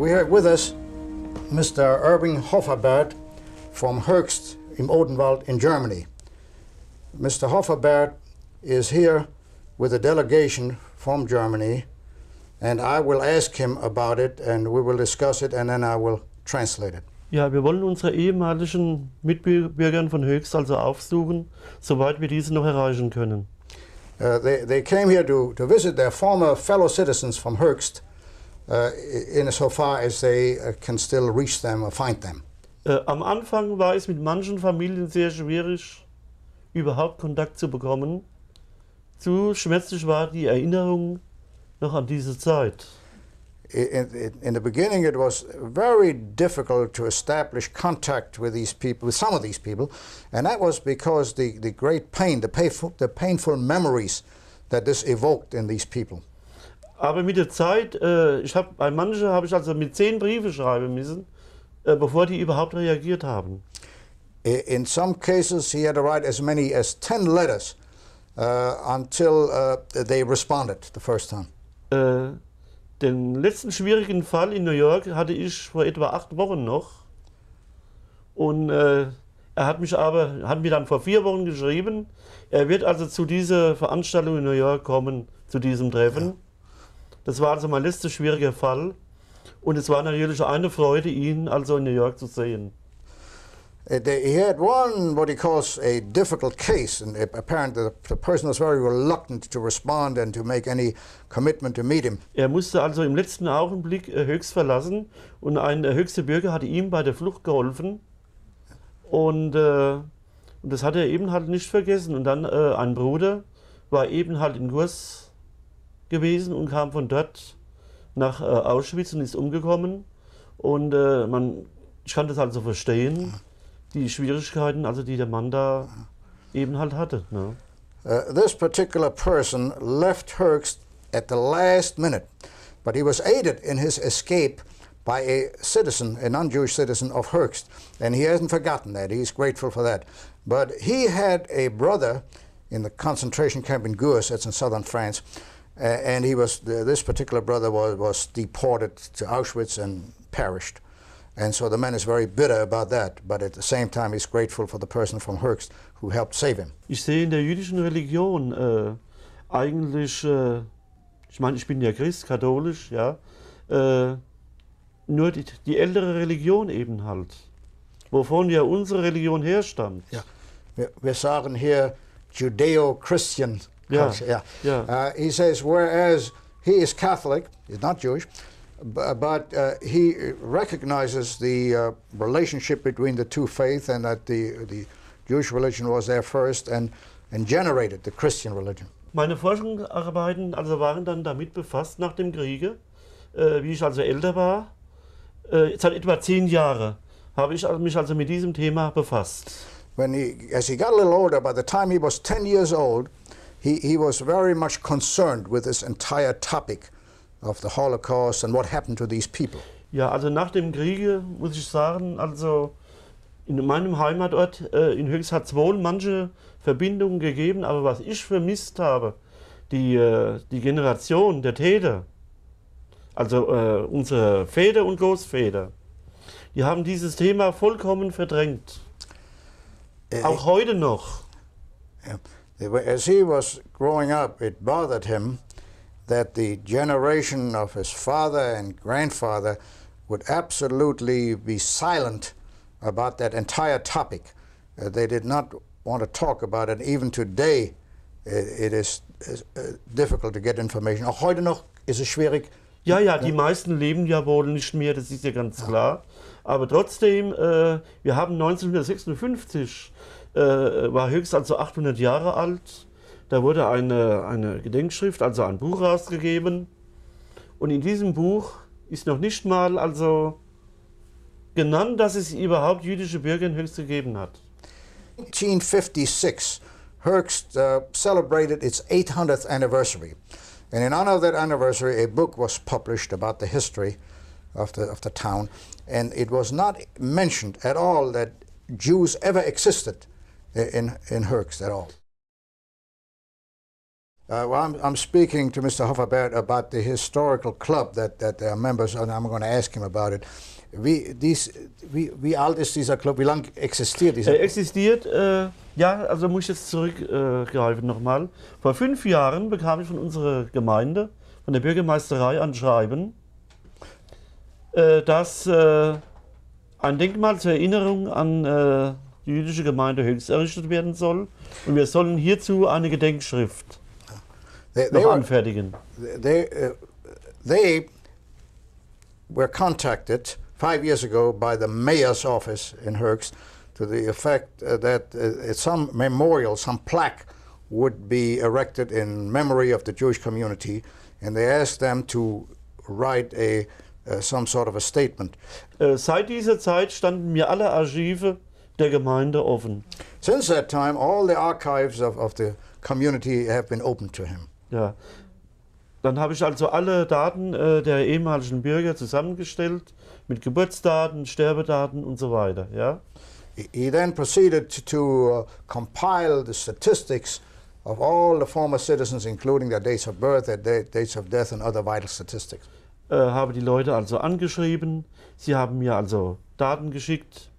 We have with us Mr. ERWIN HOFFERBERTH from Höchst im Odenwald in Germany. Mr. HOFFERBERTH is here with a delegation from Germany, and I will ask him about it, and we will discuss it, and then I will translate it. Ja, wir wollen unsere ehemaligen Mitbürger von Höchst also aufsuchen, soweit wir diese noch erreichen können. They came here to visit their former fellow citizens from Höchst, insofar as they can still reach them or find them. Am Anfang war es mit manchen Familien sehr schwierig, überhaupt Kontakt zu bekommen. Zu schmerzlich war die Erinnerung noch an diese Zeit. In the beginning, it was very difficult to establish contact with these people, with some of these people, and that was because the great pain, the painful memories that this evoked in these people. Aber mit der Zeit, bei manchen habe ich also mit 10 Briefe schreiben müssen, bevor die überhaupt reagiert haben. In some cases, he had to write as many as 10 letters until they responded the first time. Den letzten schwierigen Fall in New York hatte ich vor etwa 8 Wochen noch. Und er hat mir dann vor 4 Wochen geschrieben, er wird also zu dieser Veranstaltung in New York kommen, zu diesem Treffen. Ja. Das war also mein letzter schwieriger Fall. Und es war natürlich eine Freude, ihn also in New York zu sehen. He had one, what he calls a difficult case, and apparently the person was very reluctant to respond and to make any commitment to meet him. Er musste also im letzten Augenblick Höchst verlassen und ein höchster Bürger hatte ihm bei der Flucht geholfen und das hat er eben halt nicht vergessen. Und dann ein Bruder war eben halt in Kurs gewesen und kam von dort nach Auschwitz und ist umgekommen und ich kann das also verstehen. Die Schwierigkeiten, also die der Mann da eben halt hatte. Ne? This particular person left Höchst at the last minute, but he was aided in his escape by a citizen, a non-Jewish citizen of Höchst, and he hasn't forgotten that. He's grateful for that. But he had a brother in the concentration camp in Gurs, that's in southern France, and this particular brother was deported to Auschwitz and perished. And so the man is very bitter about that, but at the same time he's grateful for the person from Höchst who helped save him. Ich sehe in der jüdischen Religion eigentlich, ich meine, ich bin ja Christ, katholisch, ja, nur die ältere Religion eben halt, wovon ja unsere Religion herstammt. Ja, wir sagen hier Judeo-Christian culture. Ja. Yeah. Ja. He says, whereas he is Catholic, he's not Jewish, but he recognizes the relationship between the two faiths, and that the Jewish religion was there first and generated the Christian religion. Meine Forschungsarbeiten also waren dann damit befasst nach dem Kriege, wie ich also älter war. Seit etwa 10 Jahren habe ich mich also mit diesem Thema befasst. As he got a little older, by the time he was 10 years old, he was very much concerned with this entire topic of the Holocaust and what happened to these people. Ja, also nach dem Kriege muss ich sagen, also in meinem Heimatort in Höchst hat es wohl manche Verbindungen gegeben, aber was ich vermisst habe, die Generation der Täter, also unsere Väter und Großväter, die haben dieses Thema vollkommen verdrängt. Auch heute noch. As he was growing up, it bothered him that the generation of his father and grandfather would absolutely be silent about that entire topic. They did not want to talk about it. Even today, it is difficult to get information. Auch heute noch ist es schwierig. Ja, die meisten leben ja wohl nicht mehr, das ist ja ganz klar. Aber trotzdem, wir haben 1956, war Höchst also 800 Jahre alt. Da wurde eine Gedenkschrift, also ein Buch rausgegeben. Und in diesem Buch ist noch nicht mal also genannt, dass es überhaupt jüdische Bürger in Höchst gegeben hat. 1956, Höchst celebrated its 800th anniversary. And in honor of that anniversary, a book was published about the history of the town. And it was not mentioned at all that Jews ever existed in Höchst at all. Well, I'm speaking to Mr. Hofferberth about the historical club that they are members, and I'm going to ask him about it. Wie alt ist dieser Club? Wie lange existiert dieser Club? Existiert, ja, also muss ich jetzt zurückgreifen nochmal. Vor 5 Jahren bekam ich von unserer Gemeinde, von der Bürgermeisterei ein Schreiben, dass ein Denkmal zur Erinnerung an die jüdische Gemeinde Höchst errichtet werden soll. Und wir sollen hierzu eine Gedenkschrift noch anfertigen. They were contacted 5 years ago by the mayor's office in Höchst to the effect that some memorial, some plaque would be erected in memory of the Jewish community, and they asked them to write some sort of a statement. Seit dieser Zeit standen mir alle Archive der Gemeinde offen. Since that time, all the archives of the community have been open to him. Ja. Dann habe ich also alle Daten der ehemaligen Bürger zusammengestellt, mit Geburtsdaten, Sterbedaten und so weiter. Ja? He then proceeded to compile the statistics of all the former citizens, including their dates of birth, their dates of death and other vital statistics. Habe die Leute also angeschrieben, sie haben mir also Daten geschickt,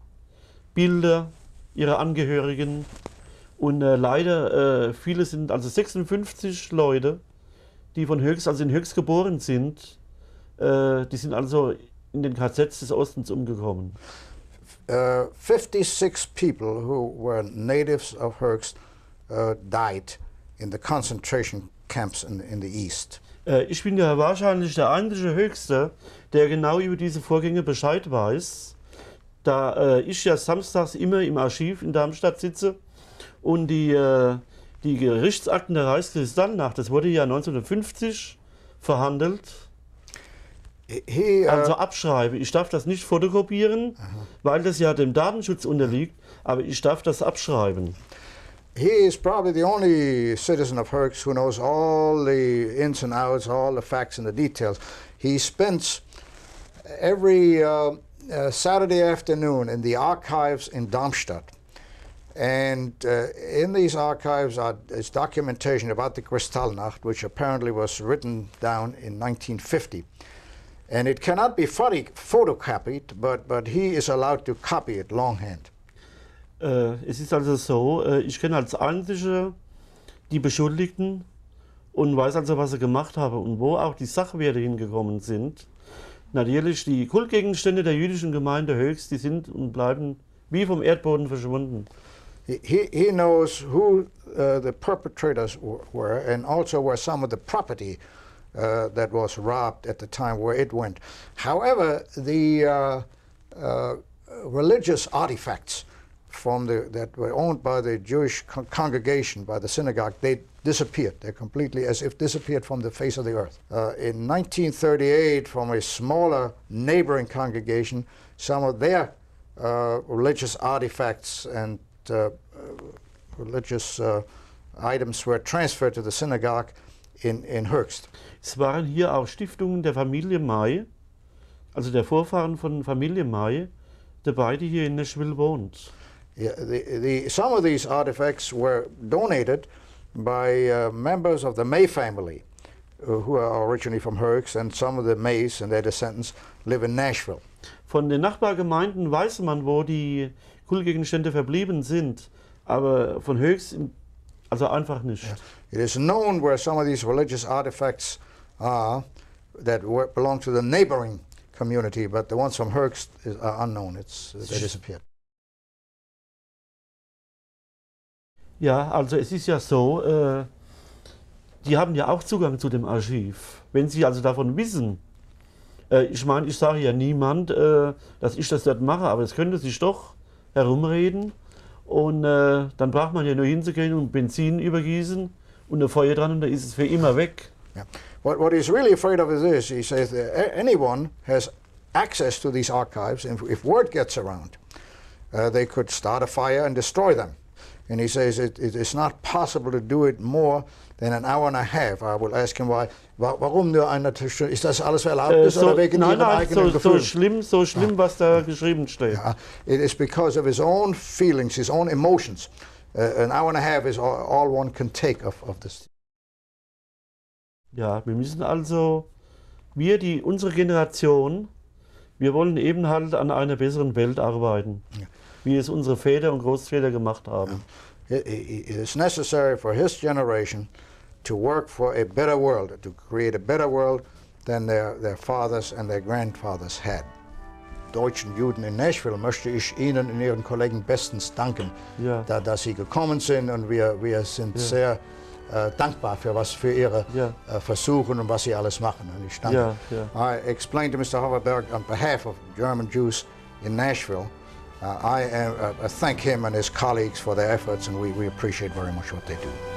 Bilder ihrer Angehörigen und leider viele sind, also 56 Leute, die von Höchst, also in Höchst geboren sind, die sind also in den KZs des Ostens umgekommen. 56 people who were natives of Höchst died in the concentration camps in the East. Ich bin ja wahrscheinlich der einzige Höchste, der genau über diese Vorgänge Bescheid weiß, da ich ja samstags immer im Archiv in Darmstadt sitze und die Gerichtsakten der Reichskristallnacht, das wurde ja 1950 verhandelt, also abschreibe. Ich darf das nicht fotokopieren, weil das ja dem Datenschutz unterliegt, aber ich darf das abschreiben. He is probably the only citizen of Höchst who knows all the ins and outs, all the facts and the details. He spends every Saturday afternoon in the archives in Darmstadt. And in these archives is documentation about the Kristallnacht, which apparently was written down in 1950. And it cannot be photocopied, but he is allowed to copy it longhand. Es ist also so, ich kenne als Einzige die Beschuldigten und weiß also, was sie gemacht haben und wo auch die Sachwerte hingekommen sind. Natürlich, die Kultgegenstände der jüdischen Gemeinde Höchst, die sind und bleiben wie vom Erdboden verschwunden. He knows who the perpetrators were and also where some of the property that was robbed at the time where it went. However, the religious artifacts that were owned by the Jewish congregation, by the synagogue, they disappeared. They completely, as if disappeared from the face of the earth. In 1938, from a smaller neighboring congregation, some of their religious artifacts and religious items were transferred to the synagogue in Höchst. Es waren hier auch Stiftungen der Familie May, also der Vorfahren von Familie May, der beide hier in Nashville wohnt. Yeah, some of these artifacts were donated by members of the May family, who are originally from Höchst, and some of the Mays and their descendants live in Nashville. Von den Nachbargemeinden weiß man, wo die Kultgegenstände verblieben sind, aber von Höchst also einfach nicht. Yeah. It is known where some of these religious artifacts are that belong to the neighboring community, but the ones from Höchst are unknown. They disappeared. Ja, also es ist ja so, die haben ja auch Zugang zu dem Archiv. Wenn sie also davon wissen, ich meine, ich sage ja niemand, dass ich das dort mache, aber es könnte sich doch herumreden und dann braucht man ja nur hinzugehen und Benzin übergießen und ein Feuer dran und dann ist es für immer weg. Yeah. What he's really afraid of is this. He says that anyone has access to these archives, and if word gets around, they could start a fire and destroy them. And he says it is not possible to do it more than an hour and a half. I will ask him why. Warum nur eine Stunde? Ist das alles erlaubt oder wegen Ihren eigenen Gefühlen? So schlimm, was da geschrieben steht. Yeah. It is because of his own feelings, his own emotions. An hour and a half is all one can take of this. Ja, wir müssen also, unsere Generation, wir wollen eben halt an einer besseren Welt arbeiten, wie es unsere Väter und Großväter gemacht haben. It is necessary for his generation to work for a better world, to create a better world than their fathers and their grandfathers had. Deutschen Juden in Nashville möchte ich Ihnen und Ihren Kollegen bestens danken, Ja. dass Sie gekommen sind, und wir sind sehr dankbar für Ihre Versuche und was Sie alles machen. Und ich danke. I explained to Mr. Hofferberg on behalf of German Jews in Nashville. I thank him and his colleagues for their efforts, and we appreciate very much what they do.